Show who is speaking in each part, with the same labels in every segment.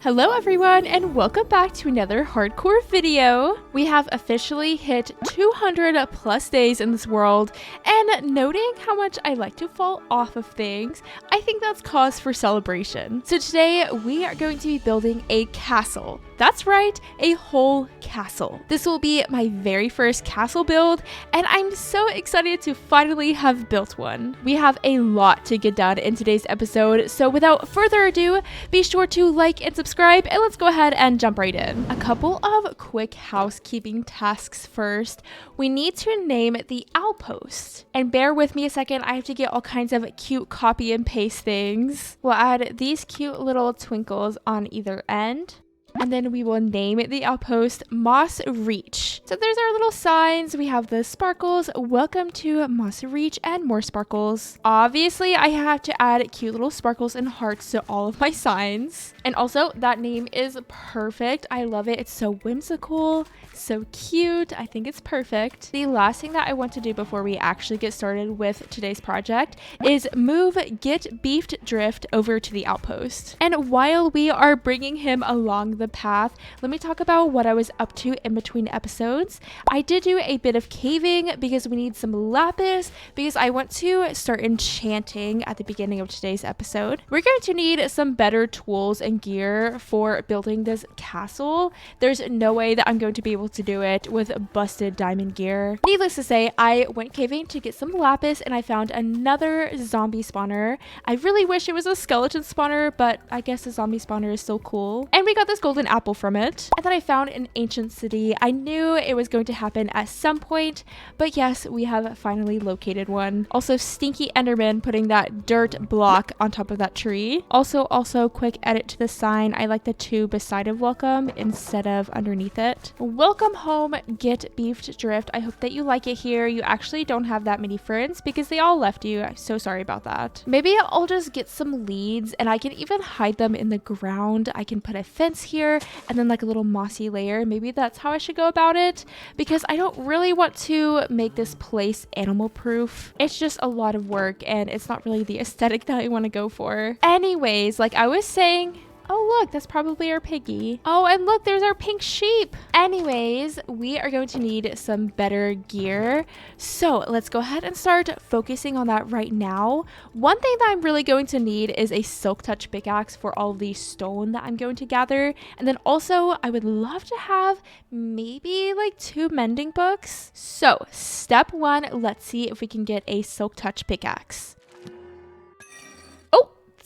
Speaker 1: Hello everyone and welcome back to another hardcore video. We have officially hit 200 plus days in this world, and noting how much I like to fall off of things, I think that's cause for celebration. So today we are going to be building a castle. That's right, a whole castle. This will be my very first castle build, and I'm so excited to finally have built one. We have a lot to get done in today's episode, so without further ado, be sure to like and subscribe, and let's go ahead and jump right in. A couple of quick housekeeping tasks first. We need to name the outpost. And bear with me a second, I have to get all kinds of cute copy and paste things. We'll add these cute little twinkles on either end. And then we will name the outpost Moss Reach. So there's our little signs. We have the sparkles. Welcome to Moss Reach and more sparkles. Obviously, I have to add cute little sparkles and hearts to all of my signs. And also, that name is perfect. I love it. It's so whimsical, so cute. I think it's perfect. The last thing that I want to do before we actually get started with today's project is move Get Beefed Drift over to the outpost. And while we are bringing him along the path, let me talk about what I was up to in between episodes. I did do a bit of caving because we need some lapis because I want to start enchanting at the beginning of today's episode. We're going to need some better tools and gear for building this castle. There's no way that I'm going to be able to do it with busted diamond gear. Needless to say, I went caving to get some lapis and I found another zombie spawner. I really wish it was a skeleton spawner, but I guess a zombie spawner is still cool. And we got this golden apple from it. And then I found an ancient city. I knew it was going to happen at some point, but yes, we have finally located one. Also, stinky enderman putting that dirt block on top of that tree. Also quick edit to the sign. I like the two beside of welcome instead of underneath it. Welcome home, Get Beefed Drift. I hope that you like it here. You actually don't have that many friends because they all left you. I'm so sorry about that. Maybe I'll just get some leads and I can even hide them in the ground. I can put a fence here and then like a little mossy layer. Maybe that's how I should go about it because I don't really want to make this place animal proof. It's just a lot of work and it's not really the aesthetic that I want to go for. Anyways, like I was saying, oh look, that's probably our piggy. Oh, and look, there's our pink sheep. Anyways, we are going to need some better gear. So let's go ahead and start focusing on that right now. One thing that I'm really going to need is a silk touch pickaxe for all of the stone that I'm going to gather. And then also I would love to have maybe like 2 mending books. So step 1, let's see if we can get a silk touch pickaxe.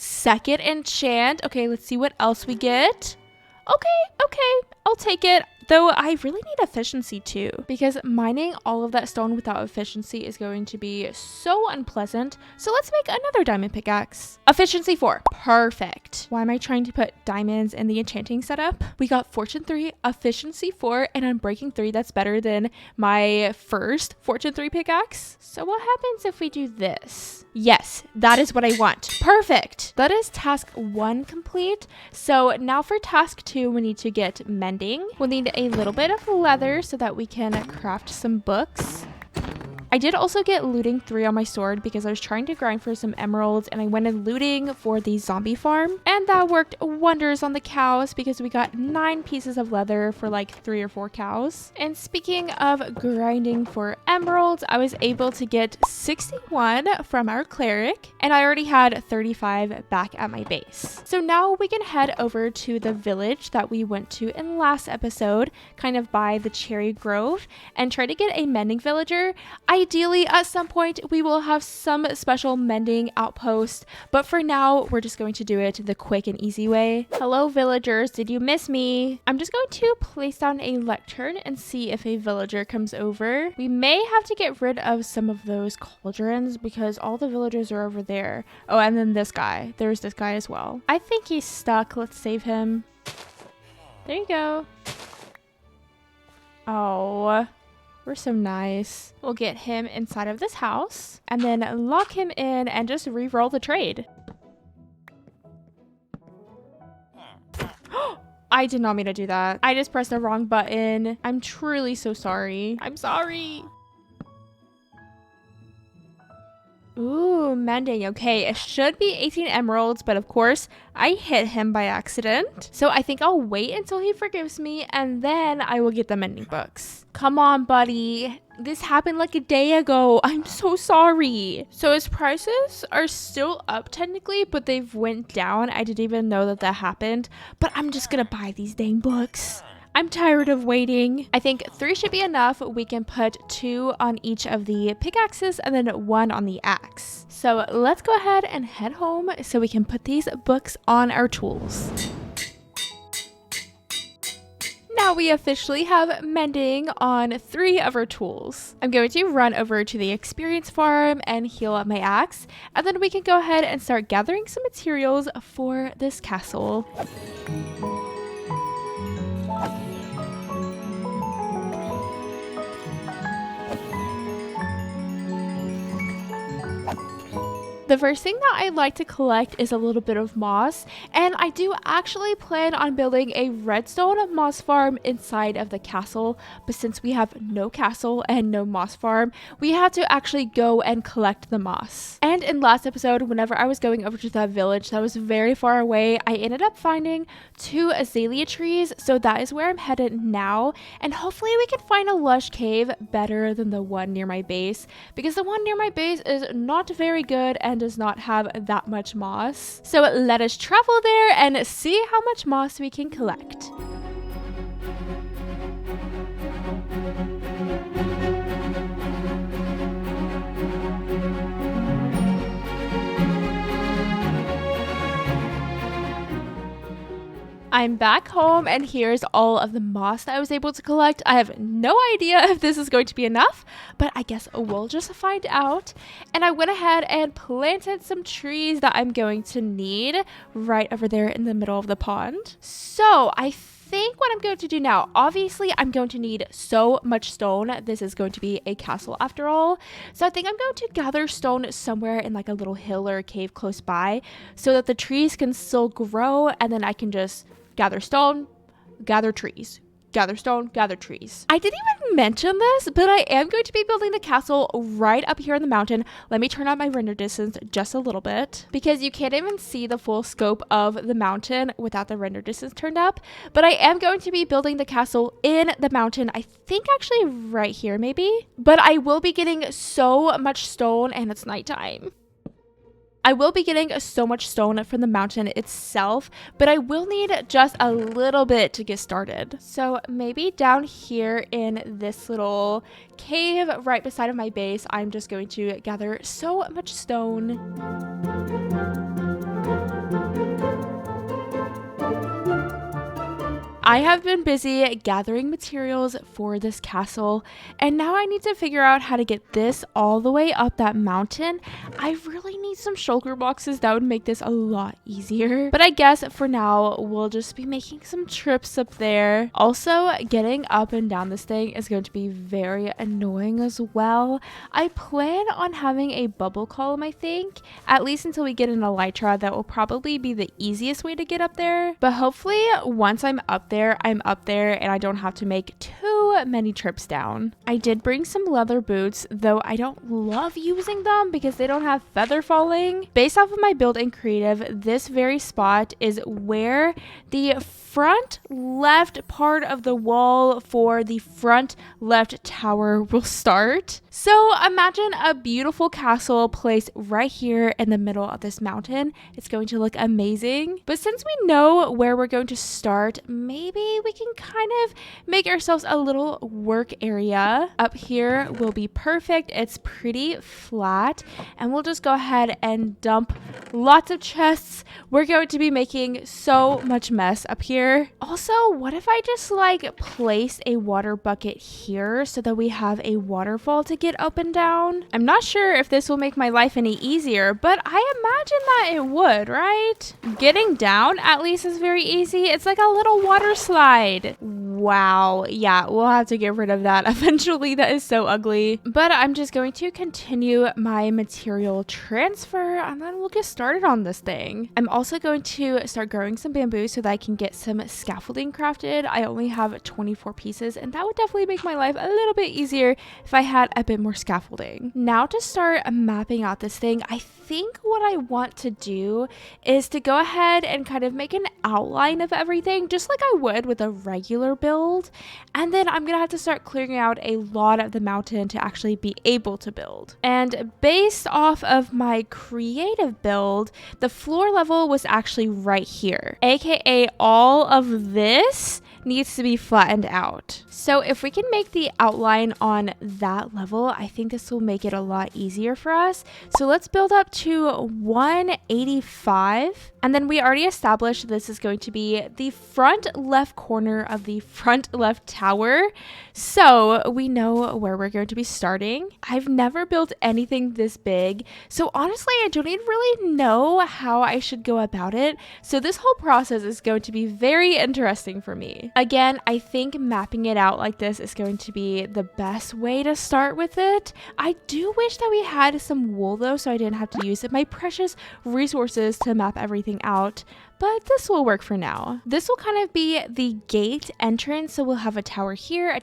Speaker 1: Second enchant. Okay, let's see what else we get. Okay, I'll take it. Though I really need efficiency too, because mining all of that stone without efficiency is going to be so unpleasant. So let's make another diamond pickaxe. Efficiency 4. Perfect. Why am I trying to put diamonds in the enchanting setup? We got fortune 3, efficiency 4, and unbreaking 3. That's better than my first fortune 3 pickaxe. So what happens if we do this? Yes, that is what I want. Perfect. That is task 1 complete. So now for task 2, we need to get mending. We'll need a little bit of leather so that we can craft some books. I did also get looting 3 on my sword because I was trying to grind for some emeralds and I went in looting for the zombie farm. And that worked wonders on the cows because we got 9 pieces of leather for like 3 or 4 cows. And speaking of grinding for emeralds, I was able to get 61 from our cleric and I already had 35 back at my base. So now we can head over to the village that we went to in last episode, kind of by the cherry grove, and try to get a mending villager. Ideally, at some point, we will have some special mending outpost, but for now, we're just going to do it the quick and easy way. Hello, villagers. Did you miss me? I'm just going to place down a lectern and see if a villager comes over. We may have to get rid of some of those cauldrons because all the villagers are over there. Oh, and then this guy. There's this guy as well. I think he's stuck. Let's save him. There you go. Oh, we're so nice. We'll get him inside of this house and then lock him in and just re-roll the trade. I did not mean to do that. I just pressed the wrong button. I'm truly so sorry. I'm sorry. Ooh, mending. Okay, it should be 18 emeralds, but of course, I hit him by accident. So I think I'll wait until he forgives me, and then I will get the mending books. Come on, buddy. This happened like a day ago. I'm so sorry. So his prices are still up technically, but they've went down. I didn't even know that that happened, but I'm just gonna buy these dang books. I'm tired of waiting. I think 3 should be enough. We can put 2 on each of the pickaxes and then 1 on the axe. So let's go ahead and head home so we can put these books on our tools. Now we officially have mending on 3 of our tools. I'm going to run over to the experience farm and heal up my axe, and then we can go ahead and start gathering some materials for this castle. The first thing that I'd like to collect is a little bit of moss, and I do actually plan on building a redstone moss farm inside of the castle, but since we have no castle and no moss farm, we have to actually go and collect the moss. And in last episode, whenever I was going over to that village that was very far away, I ended up finding 2 azalea trees, so that is where I'm headed now, and hopefully we can find a lush cave better than the one near my base, because the one near my base is not very good and does not have that much moss. So let us travel there and see how much moss we can collect. I'm back home, and here's all of the moss that I was able to collect. I have no idea if this is going to be enough, but I guess we'll just find out. And I went ahead and planted some trees that I'm going to need right over there in the middle of the pond. So I think what I'm going to do now, obviously I'm going to need so much stone. This is going to be a castle after all. So I think I'm going to gather stone somewhere in like a little hill or a cave close by so that the trees can still grow, and then I can just gather stone, gather trees. Gather stone, gather trees. I didn't even mention this, but I am going to be building the castle right up here in the mountain. Let me turn up my render distance just a little bit, because you can't even see the full scope of the mountain without the render distance turned up. But I am going to be building the castle in the mountain, I think actually right here maybe. But I will be getting so much stone, and it's nighttime. I will be getting so much stone from the mountain itself, but I will need just a little bit to get started. So maybe down here in this little cave right beside of my base, I'm just going to gather so much stone. I have been busy gathering materials for this castle, and now I need to figure out how to get this all the way up that mountain. I really need some shulker boxes. That would make this a lot easier. But I guess for now, we'll just be making some trips up there. Also, getting up and down this thing is going to be very annoying as well. I plan on having a bubble column, I think, at least until we get an elytra. That will probably be the easiest way to get up there. But hopefully, once I'm up there, I'm up there and I don't have to make too many trips down. I did bring some leather boots, though I don't love using them because they don't have feather falling. Based off of my build in creative, this very spot is where the front left part of the wall for the front left tower will start. So imagine a beautiful castle placed right here in the middle of this mountain. It's going to look amazing. But since we know where we're going to start, maybe we can kind of make ourselves a little work area. Up here will be perfect. It's pretty flat, and we'll just go ahead and dump lots of chests. We're going to be making so much mess up here. Also, what if I just like place a water bucket here so that we have a waterfall to get up and down? I'm not sure if this will make my life any easier, but I imagine that it would, right? Getting down at least is very easy. It's like a little water slide. Wow. Yeah, we'll have to get rid of that eventually. That is so ugly. But I'm just going to continue my material transfer and then we'll get started on this thing. I'm also going to start growing some bamboo so that I can get some scaffolding crafted. I only have 24 pieces and that would definitely make my life a little bit easier if I had a bit more scaffolding. Now to start mapping out this thing, I think what I want to do is to go ahead and kind of make an outline of everything just like I would with a regular build, and then I'm gonna have to start clearing out a lot of the mountain to actually be able to build. And based off of my creative build, the floor level was actually right here, aka all of this needs to be flattened out. So if we can make the outline on that level, I think this will make it a lot easier for us. So let's build up to 185. And then we already established this is going to be the front left corner of the front left tower. So we know where we're going to be starting. I've never built anything this big. So honestly, I don't even really know how I should go about it. So this whole process is going to be very interesting for me. Again, I think mapping it out like this is going to be the best way to start with it. I do wish that we had some wool though, so I didn't have to use my precious resources to map everything out. But this will work for now. This will kind of be the gate entrance. So we'll have a tower here,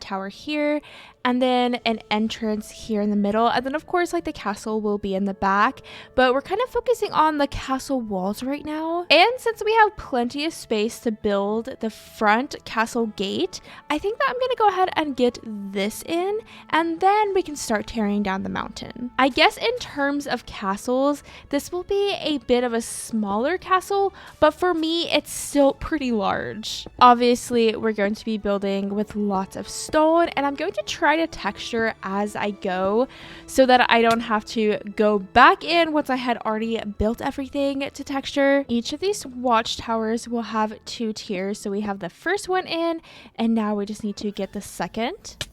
Speaker 1: and then an entrance here in the middle. And then of course, like the castle will be in the back, but we're kind of focusing on the castle walls right now. And since we have plenty of space to build the front castle gate, I think that I'm gonna go ahead and get this in, and then we can start tearing down the mountain. I guess in terms of castles, this will be a bit of a smaller castle, but for me, it's still pretty large. Obviously, we're going to be building with lots of stone, and I'm going to try to texture as I go so that I don't have to go back in once I had already built everything to texture. Each of these watchtowers will have 2 tiers. So we have the first one in, and now we just need to get the second.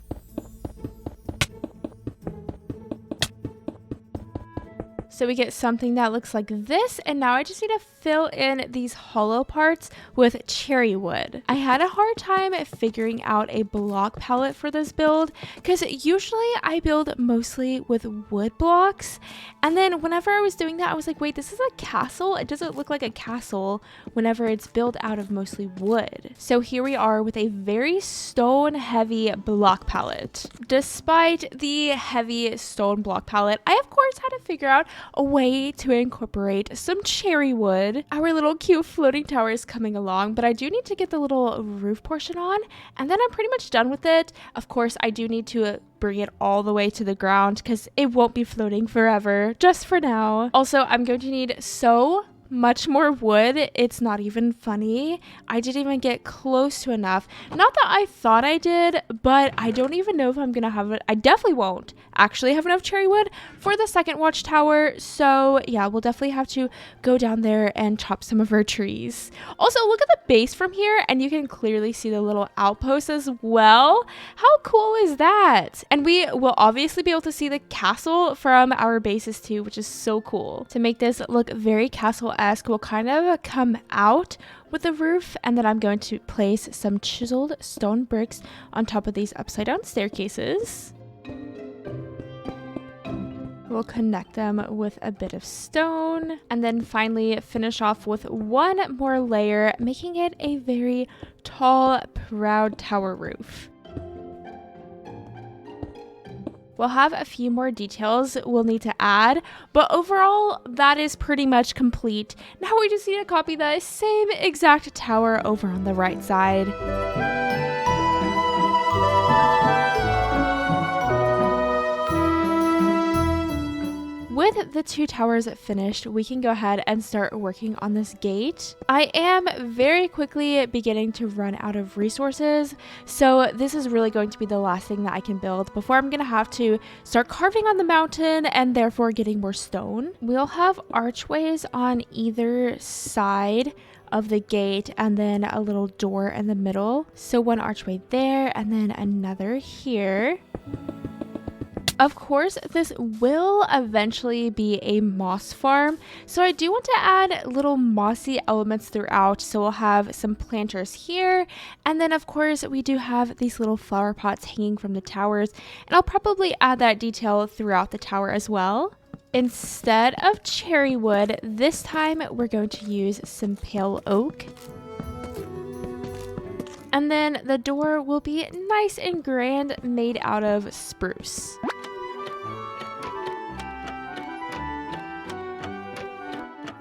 Speaker 1: So we get something that looks like this, and now I just need to fill in these hollow parts with cherry wood. I had a hard time figuring out a block palette for this build because usually I build mostly with wood blocks, and then whenever I was doing that I was like, wait, this is a castle? It doesn't look like a castle whenever it's built out of mostly wood. So here we are with a very stone heavy block palette. Despite the heavy stone block palette, I of course had to figure out a way to incorporate some cherry wood. Our little cute floating tower is coming along, but I do need to get the little roof portion on, and then I'm pretty much done with it. Of course, I do need to bring it all the way to the ground because it won't be floating forever, just for now. Also, I'm going to need so much more wood. It's not even funny. I didn't even get close to enough. Not that I thought I did, but I don't even know if I'm gonna have it. I definitely won't actually have enough cherry wood for the second watchtower. So yeah, we'll definitely have to go down there and chop some of our trees. Also, look at the base from here and you can clearly see the little outpost as well. How cool is that? And we will obviously be able to see the castle from our bases too, which is so cool. To make this look very castle-esque, we'll kind of come out with the roof, and then I'm going to place some chiseled stone bricks on top of these upside down staircases. We'll connect them with a bit of stone, and then finally finish off with one more layer, making it a very tall, proud tower roof. We'll have a few more details we'll need to add, but overall, that is pretty much complete. Now we just need to copy the same exact tower over on the right side. With the 2 towers finished, we can go ahead and start working on this gate. I am very quickly beginning to run out of resources, so this is really going to be the last thing that I can build before I'm going to have to start carving on the mountain and therefore getting more stone. We'll have archways on either side of the gate and then a little door in the middle. So one archway there and then another here. Of course, this will eventually be a moss farm, so I do want to add little mossy elements throughout. So we'll have some planters here, and then of course we do have these little flower pots hanging from the towers, and I'll probably add that detail throughout the tower as well. Instead of cherry wood, this time we're going to use some pale oak. And then the door will be nice and grand, made out of spruce.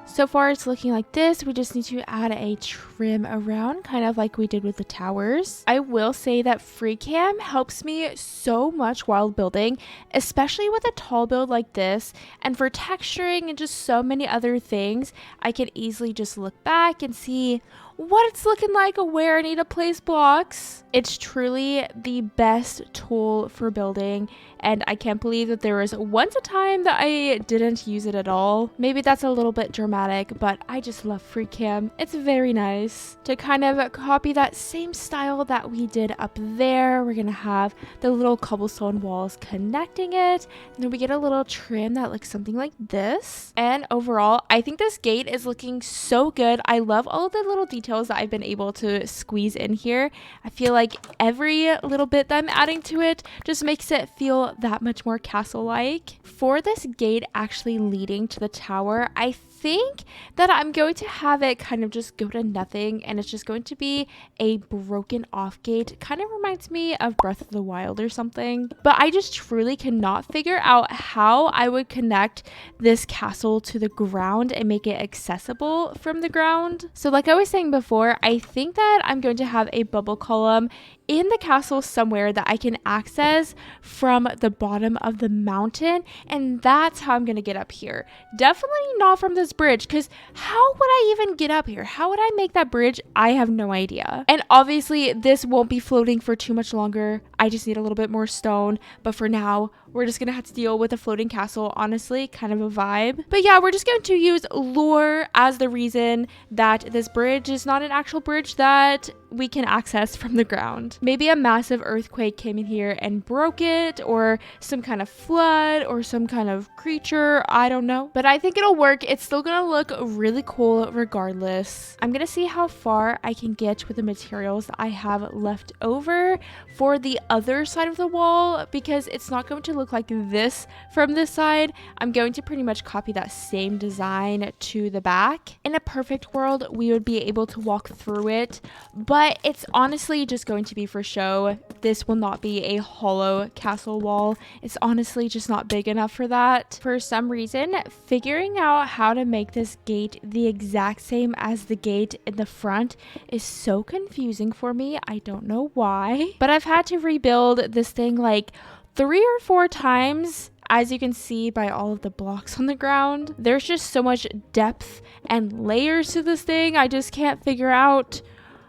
Speaker 1: So far it's looking like this. We just need to add a trim around, kind of like we did with the towers. I will say that FreeCam helps me so much while building, especially with a tall build like this. And for texturing and just so many other things, I can easily just look back and see what it's looking like, where I need to place blocks. It's truly the best tool for building, and I can't believe that there was once a time that I didn't use it at all. Maybe that's a little bit dramatic, but I just love FreeCam. It's very nice. To kind of copy that same style that we did up there, we're gonna have the little cobblestone walls connecting it, and then we get a little trim that looks something like this. And overall, I think this gate is looking so good. I love all the little details that I've been able to squeeze in here. I feel like every little bit that I'm adding to it just makes it feel that much more castle-like. For this gate actually leading to the tower, I think that I'm going to have it kind of just go to nothing, and it's just going to be a broken off gate. Kind of reminds me of Breath of the Wild or something, but I just truly cannot figure out how I would connect this castle to the ground and make it accessible from the ground. So like I was saying before, I think that I'm going to have a bubble column in the castle somewhere that I can access from the bottom of the mountain, and that's how I'm gonna get up here. Definitely not from this bridge, because how would I even get up here? How would I make that bridge? I have no idea. And obviously this won't be floating for too much longer. I just need a little bit more stone, but for now we're just gonna have to deal with a floating castle. Honestly, kind of a vibe. But yeah, we're just going to use lore as the reason that this bridge is not an actual bridge that we can access from the ground. Maybe a massive earthquake came in here and broke it, or some kind of flood, or some kind of creature, I don't know. But I think it'll work. It's still gonna look really cool regardless. I'm gonna see how far I can get with the materials that I have left over for the other side of the wall, because it's not going to look like this from this side. I'm going to pretty much copy that same design to the back. In a perfect world, we would be able to walk through it, but it's honestly just going to be for show. This will not be a hollow castle wall. It's honestly just not big enough for that. For some reason, figuring out how to make this gate the exact same as the gate in the front is so confusing for me. I don't know why, but I've had to rebuild this thing like 3 or 4 times. As you can see by all of the blocks on the ground, there's just so much depth and layers to this thing. I just can't figure out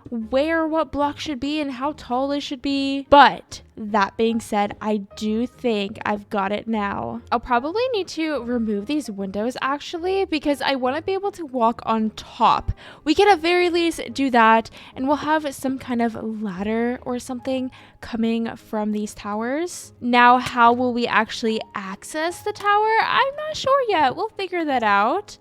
Speaker 1: where what block should be and how tall it should be. But that being said, I do think I've got it now. I'll probably need to remove these windows actually, because I want to be able to walk on top. We can at very least do that, and we'll have some kind of ladder or something coming from these towers. Now, how will we actually access the tower? I'm not sure yet. We'll figure that out,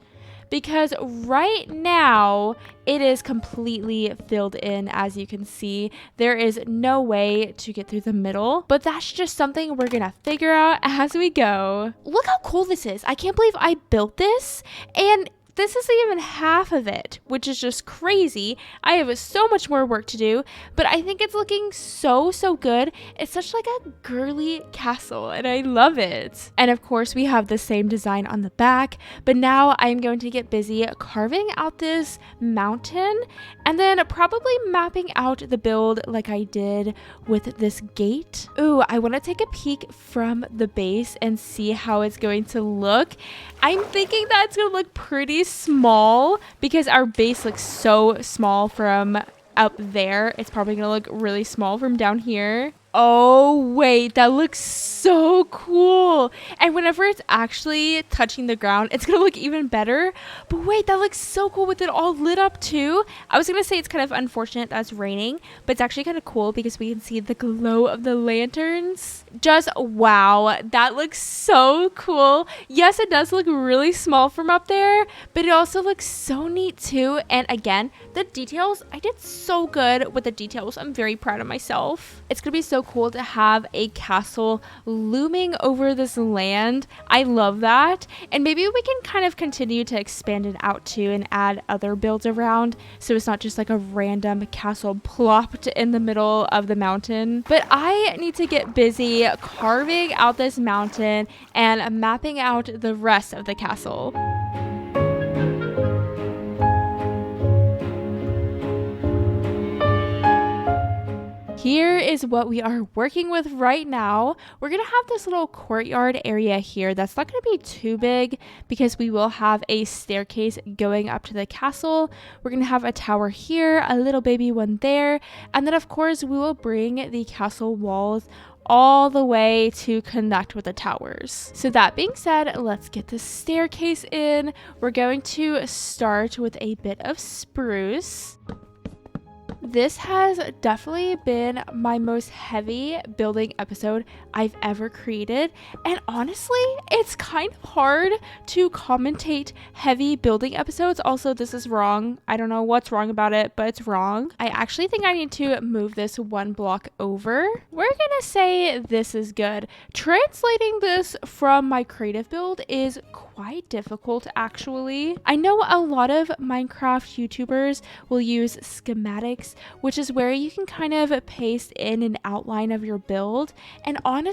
Speaker 1: because right now it is completely filled in. As you can see, there is no way to get through the middle, but that's just something we're gonna figure out as we go. Look how cool this is. I can't believe I built this, and this isn't even half of it, which is just crazy. I have so much more work to do, but I think it's looking so good. It's such like a girly castle, and I love it. And of course, we have the same design on the back, but now I'm going to get busy carving out this mountain, and then probably mapping out the build like I did with this gate. Ooh, I want to take a peek from the base and see how it's going to look. I'm thinking that it's going to look pretty small because our base looks so small from up there. It's probably gonna look really small from down here. Oh, wait, that looks so cool. And whenever it's actually touching the ground, it's going to look even better. But wait, that looks so cool with it all lit up too. I was going to say it's kind of unfortunate that it's raining, but it's actually kind of cool because we can see the glow of the lanterns. Just wow, that looks so cool. Yes, it does look really small from up there, but it also looks so neat too. And again, the details, I did so good with the details. I'm very proud of myself. It's going to be so cool to have a castle looming over this land. I love that. And maybe we can kind of continue to expand it out too and add other builds around, so it's not just like a random castle plopped in the middle of the mountain. But I need to get busy carving out this mountain and mapping out the rest of the castle. Here is what we are working with right now. We're going to have this little courtyard area here that's not going to be too big because we will have a staircase going up to the castle. We're going to have a tower here, a little baby one there, and then of course we will bring the castle walls all the way to connect with the towers. So that being said, let's get the staircase in. We're going to start with a bit of spruce. This has definitely been my most heavy building episode I've ever created, and honestly, it's kind of hard to commentate heavy building episodes. Also, this is wrong. I don't know what's wrong about it, but it's wrong. I actually think I need to move this one block over. We're gonna say this is good. Translating this from my creative build is quite difficult actually. I know a lot of Minecraft YouTubers will use schematics, which is where you can kind of paste in an outline of your build, and honestly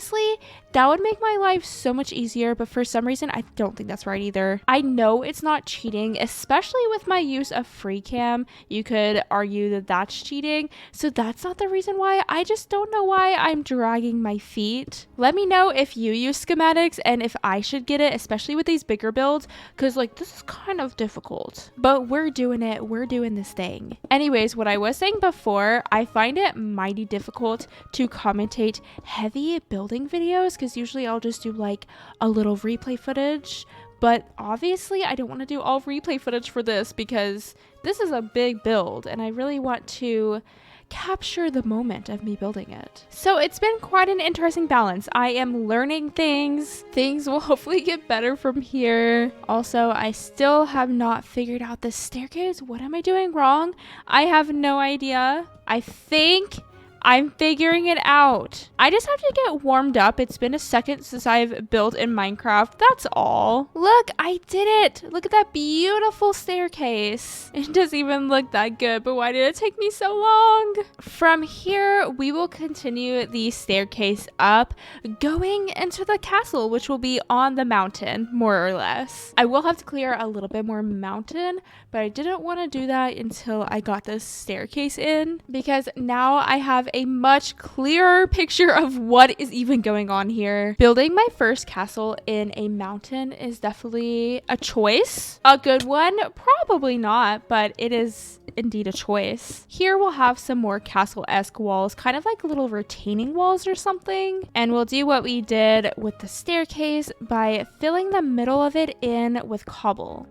Speaker 1: that would make my life so much easier, but for some reason I don't think that's right either. I know it's not cheating, especially with my use of free cam. You could argue that that's cheating, so that's not the reason why. I just don't know why I'm dragging my feet. Let me know if you use schematics and if I should get it, especially with these bigger builds, because like this is kind of difficult, but we're doing it. We're doing this thing. Anyways, what I was saying before, I find it mighty difficult to commentate heavy building videos because usually I'll just do like a little replay footage, but obviously I don't want to do all replay footage for this because this is a big build and I really want to capture the moment of me building it. So it's been quite an interesting balance. I am learning things. Things will hopefully get better from here. Also, I still have not figured out this staircase. What am I doing wrong? I have no idea. I think I'm figuring it out. I just have to get warmed up. It's been a second since I've built in Minecraft. That's all. Look, I did it. Look at that beautiful staircase. It doesn't even look that good, but why did it take me so long? From here, we will continue the staircase up, going into the castle, which will be on the mountain, more or less. I will have to clear a little bit more mountain, but I didn't want to do that until I got this staircase in, because now I have a much clearer picture of what is even going on here. Building my first castle in a mountain is definitely a choice. A good one? Probably not, but it is indeed a choice. Here we'll have some more castle-esque walls, kind of like little retaining walls or something. And we'll do what we did with the staircase by filling the middle of it in with cobble.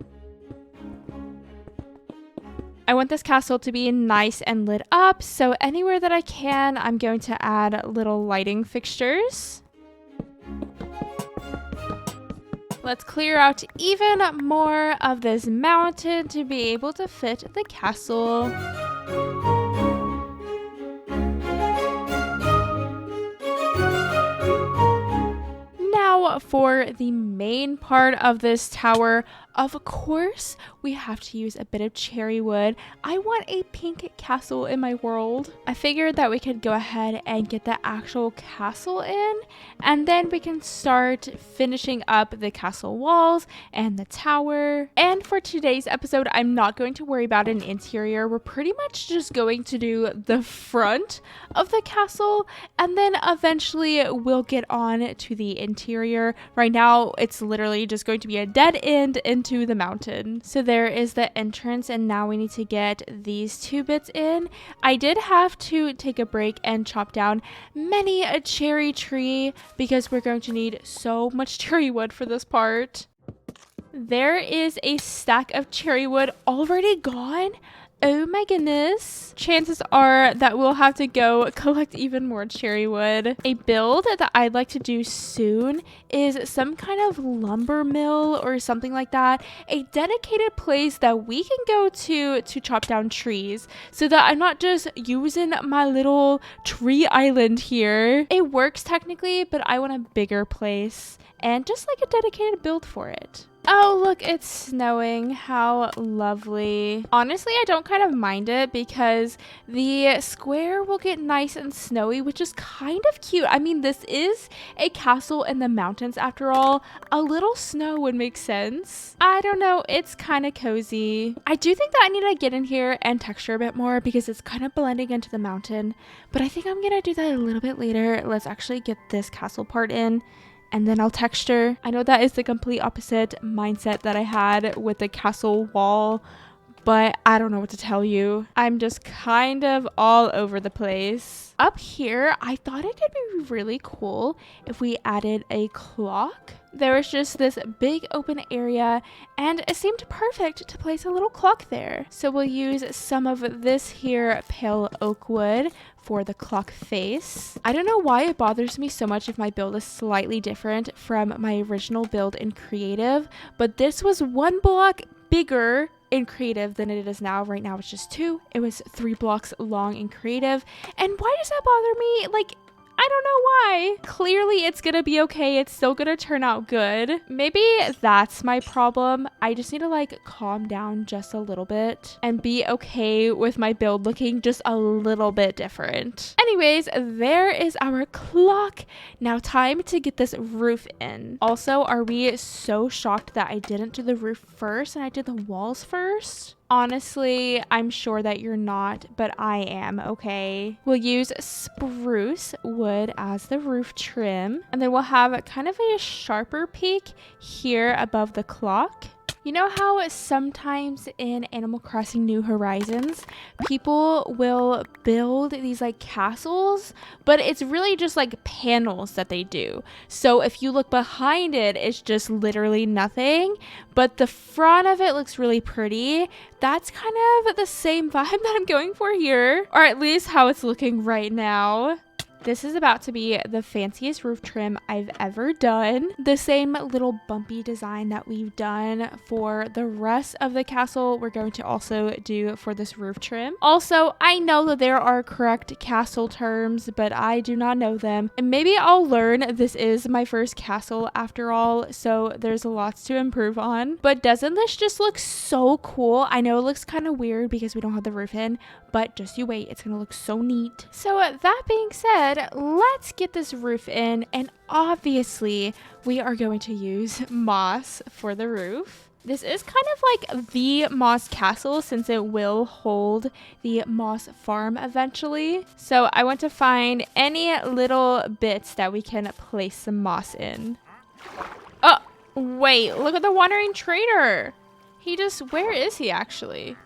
Speaker 1: I want this castle to be nice and lit up, so anywhere that I can, I'm going to add little lighting fixtures. Let's clear out even more of this mountain to be able to fit the castle. Now for the main part of this tower, of course, we have to use a bit of cherry wood. I want a pink castle in my world. I figured that we could go ahead and get the actual castle in, and then we can start finishing up the castle walls and the tower. And for today's episode, I'm not going to worry about an interior. We're pretty much just going to do the front of the castle, and then eventually we'll get on to the interior. Right now, it's literally just going to be a dead end into the mountain. So there is the entrance, and now we need to get these 2 bits in. I did have to take a break and chop down many a cherry tree because we're going to need so much cherry wood for this part. There is a stack of cherry wood already gone. Oh my goodness. Chances are that we'll have to go collect even more cherry wood. A build that I'd like to do soon is some kind of lumber mill or something like that. A dedicated place that we can go to chop down trees so that I'm not just using my little tree island here. It works technically, but I want a bigger place and just like a dedicated build for it. Oh, look, it's snowing. How lovely. Honestly, I don't kind of mind it because the square will get nice and snowy, which is kind of cute. I mean, this is a castle in the mountains after all. A little snow would make sense. I don't know. It's kind of cozy. I do think that I need to get in here and texture a bit more because it's kind of blending into the mountain, but I think I'm going to do that a little bit later. Let's actually get this castle part in, and then I'll texture. I know that is the complete opposite mindset that I had with the castle wall, but I don't know what to tell you. I'm just kind of all over the place. Up here, I thought it could be really cool if we added a clock. There was just this big open area and it seemed perfect to place a little clock there. So we'll use some of this here pale oak wood for the clock face. I don't know why it bothers me so much if my build is slightly different from my original build in creative, but this was 1 block bigger in creative than it is now. Right now it's just 2. It was 3 blocks long in creative. And why does that bother me? Like, I don't know why. Clearly it's gonna be okay. It's still gonna turn out good. Maybe that's my problem. I just need to like calm down just a little bit and be okay with my build looking just a little bit different. Anyways, there is our clock. Now time to get this roof in. Also, are we so shocked that I didn't do the roof first and I did the walls first? Honestly, I'm sure that you're not, but I am, okay? We'll use spruce wood as the roof trim, and then we'll have kind of a sharper peak here above the clock. You know how sometimes in Animal Crossing New Horizons, people will build these like castles, but it's really just like panels that they do. So if you look behind it, it's just literally nothing, but the front of it looks really pretty. That's kind of the same vibe that I'm going for here, or at least how it's looking right now. This is about to be the fanciest roof trim I've ever done. The same little bumpy design that we've done for the rest of the castle, we're going to also do for this roof trim. Also, I know that there are correct castle terms, but I do not know them. And maybe I'll learn. This is my first castle after all, so there's lots to improve on. But doesn't this just look so cool? I know it looks kind of weird because we don't have the roof in, but just you wait, it's gonna look so neat. So that being said, let's get this roof in, and obviously we are going to use moss for the roof. This is kind of like the moss castle since it will hold the moss farm eventually. So I want to find any little bits that we can place some moss in. Oh, wait, look at the wandering trader. Where is he actually?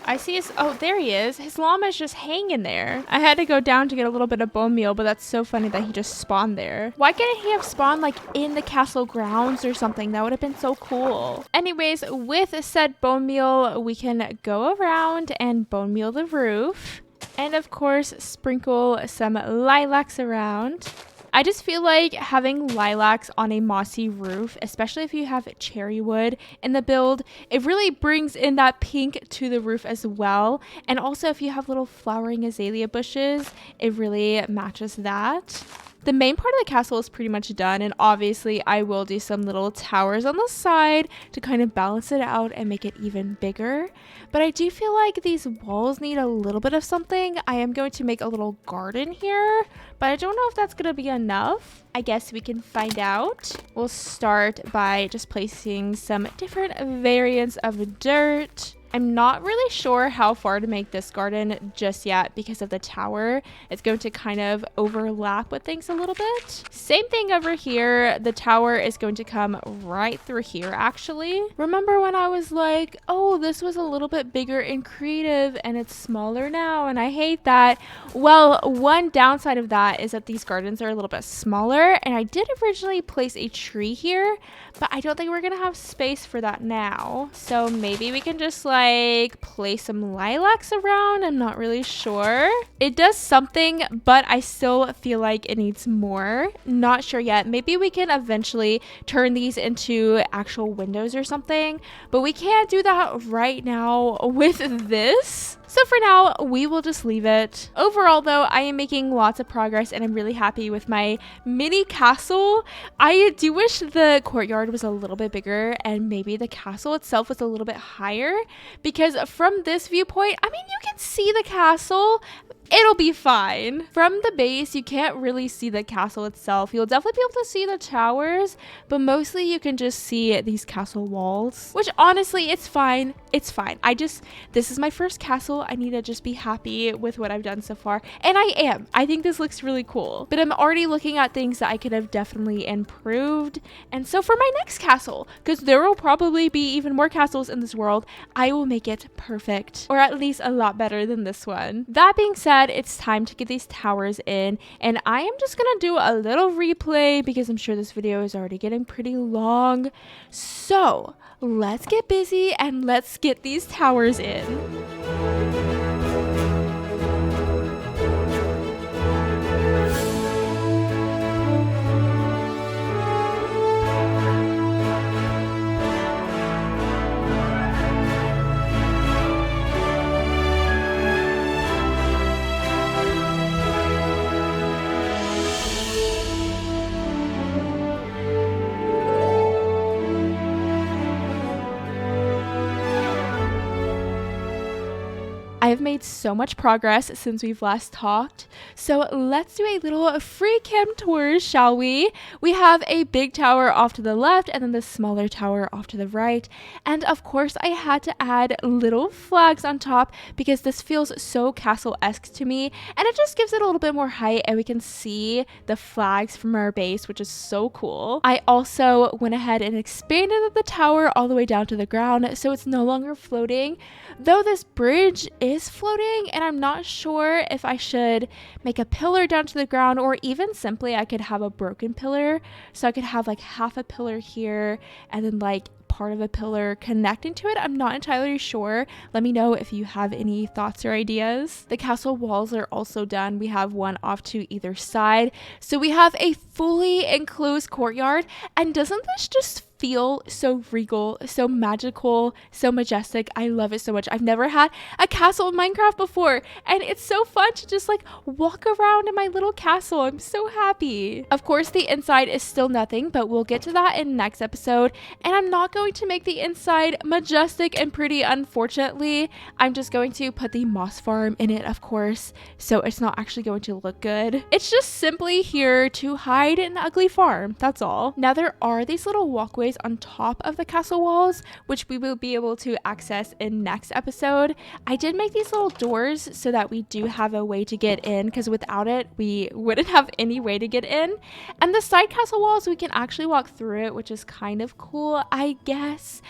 Speaker 1: I see his, oh, there he is. His llama is just hanging there. I had to go down to get a little bit of bone meal, but that's so funny that he just spawned there. Why couldn't he have spawned like in the castle grounds or something? That would have been so cool. Anyways, with said bone meal, we can go around and bone meal the roof. And of course, sprinkle some lilacs around. I just feel like having lilacs on a mossy roof, especially if you have cherry wood in the build, it really brings in that pink to the roof as well. And also if you have little flowering azalea bushes, it really matches that. The main part of the castle is pretty much done, and obviously I will do some little towers on the side to kind of balance it out and make it even bigger. But I do feel like these walls need a little bit of something. I am going to make a little garden here, but I don't know if that's going to be enough. I guess we can find out. We'll start by just placing some different variants of dirt. I'm not really sure how far to make this garden just yet because of the tower. It's going to kind of overlap with things a little bit. Same thing over here. The tower is going to come right through here actually. Remember when I was like, oh, this was a little bit bigger and creative and it's smaller now and I hate that. Well, one downside of that is that these gardens are a little bit smaller, and I did originally place a tree here, but I don't think we're gonna have space for that now. So maybe we can just like place some lilacs around. I'm not really sure. It does something, but I still feel like it needs more. Not sure yet. Maybe we can eventually turn these into actual windows or something, but we can't do that right now with this. So for now, we will just leave it. Overall though, I am making lots of progress and I'm really happy with my mini castle. I do wish the courtyard was a little bit bigger and maybe the castle itself was a little bit higher, because from this viewpoint, I mean, you can see the castle. It'll be fine. From the base, you can't really see the castle itself. You'll definitely be able to see the towers, but mostly you can just see these castle walls, which honestly, it's fine. It's fine. This is my first castle. I need to just be happy with what I've done so far. And I am. I think this looks really cool, but I'm already looking at things that I could have definitely improved. And so for my next castle, because there will probably be even more castles in this world, I will make it perfect, or at least a lot better than this one. That being said, it's time to get these towers in, and I am just gonna do a little replay because I'm sure this video is already getting pretty long. So let's get busy and let's get these towers in. I have made so much progress since we've last talked, so let's do a little free cam tour, shall we? We have a big tower off to the left and then the smaller tower off to the right, and of course I had to add little flags on top because this feels so castle-esque to me, and it just gives it a little bit more height and we can see the flags from our base, which is so cool. I also went ahead and expanded the tower all the way down to the ground so it's no longer floating, though this bridge is floating, and I'm not sure if I should make a pillar down to the ground, or even simply I could have a broken pillar, so I could have like half a pillar here and then like part of a pillar connecting to it. I'm not entirely sure. Let me know if you have any thoughts or ideas. The castle walls are also done. We have one off to either side, so we have a fully enclosed courtyard. And doesn't this just feel so regal, so magical, so majestic? I love it so much. I've never had a castle in Minecraft before, and it's so fun to just like walk around in my little castle. I'm so happy. Of course, the inside is still nothing, but we'll get to that in next episode, and I'm not going to make the inside majestic and pretty, unfortunately. I'm just going to put the moss farm in it, of course, so it's not actually going to look good. It's just simply here to hide an ugly farm, that's all. Now there are these little walkways on top of the castle walls, which we will be able to access in next episode. I did make these little doors so that we do have a way to get in, because without it we wouldn't have any way to get in. And the side castle walls, we can actually walk through it, which is kind of cool, I guess,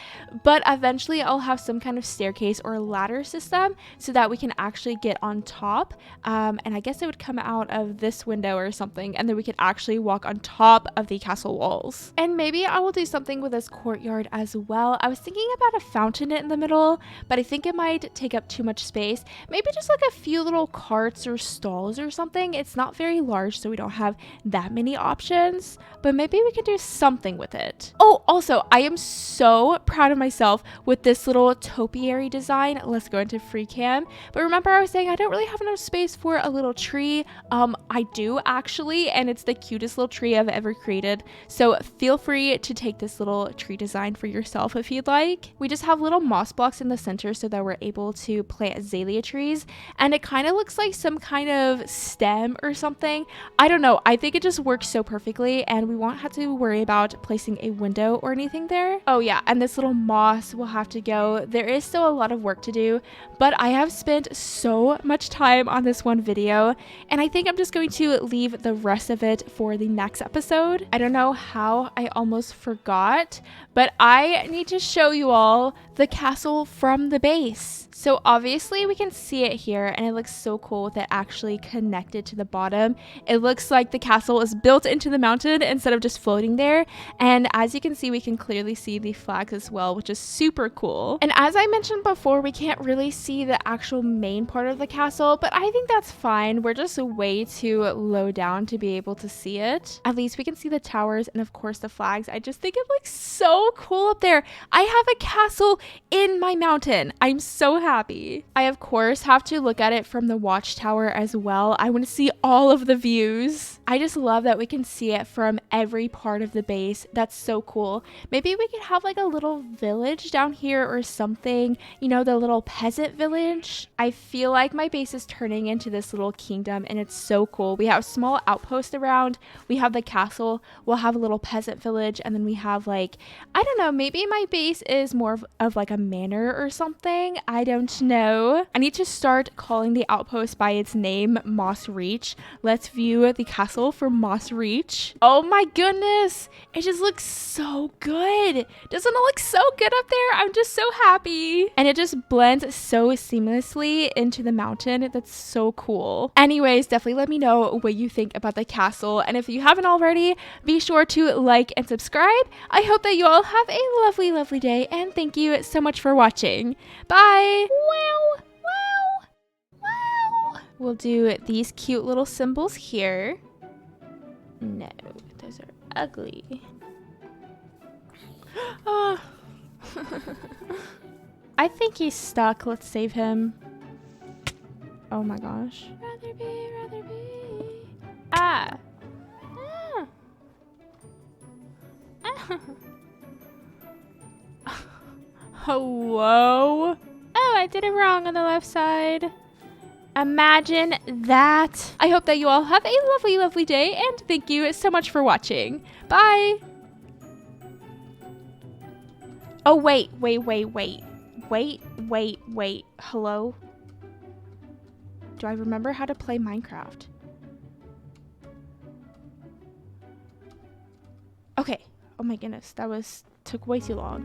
Speaker 1: but eventually I'll have some kind of staircase or ladder system so that we can actually get on top, and I guess it would come out of this window or something, and then we could actually walk on top of the castle walls. And maybe I will do something with this courtyard as well. I was thinking about a fountain in the middle, but I think it might take up too much space. Maybe just like a few little carts or stalls or something. It's not very large, so we don't have that many options, but maybe we can do something with it. Oh, also, I am so proud of myself with this little topiary design. Let's go into free cam. But remember, I was saying I don't really have enough space for a little tree. I do actually, and it's the cutest little tree I've ever created. So feel free to take this this little tree design for yourself if you'd like. We just have little moss blocks in the center so that we're able to plant azalea trees, and it kind of looks like some kind of stem or something. I don't know. I think it just works so perfectly, and we won't have to worry about placing a window or anything there. Oh yeah, and this little moss will have to go. There is still a lot of work to do, but I have spent so much time on this one video, and I think I'm just going to leave the rest of it for the next episode. I don't know how I almost forgot, but I need to show you all the castle from the base. So obviously we can see it here, and it looks so cool with it actually connected to the bottom. It looks like the castle is built into the mountain instead of just floating there. And as you can see, we can clearly see the flags as well, which is super cool. And as I mentioned before, we can't really see the actual main part of the castle, but I think that's fine. We're just way too low down to be able to see it. At least we can see the towers and of course the flags. I just think it looks so cool up there. I have a castle in my mountain. I'm so happy. I of course have to look at it from the watchtower as well. I want to see all of the views. I just love that we can see it from every part of the base. That's so cool. Maybe we could have like a little village down here or something, you know, the little peasant village. I feel like my base is turning into this little kingdom, and it's so cool. We have small outposts around, we have the castle, we'll have a little peasant village, and then we have like, I don't know, maybe my base is more of like a manor or something. I don't know. I need to start calling the outpost by its name, Moss Reach. Let's view the castle from Moss Reach. Oh my goodness, it just looks so good. Doesn't it look so good up there? I'm just so happy. And it just blends so seamlessly into the mountain. That's so cool. Anyways, definitely let me know what you think about the castle, and if you haven't already, be sure to like and subscribe. I hope that you all have a lovely day, and thank you so much for watching. Bye. Wow, wow, wow. We'll do these cute little symbols here. No, those are ugly. Oh. I think he's stuck. Let's save him. Oh my gosh. Rather be, rather be. Ah. Ah. Ah. Hello? Oh, I did it wrong on the left side. Imagine that. I hope that you all have a lovely day, and thank you so much for watching. Bye. Oh, wait. Hello? Do I remember how to play Minecraft? Okay. Oh my goodness, took way too long.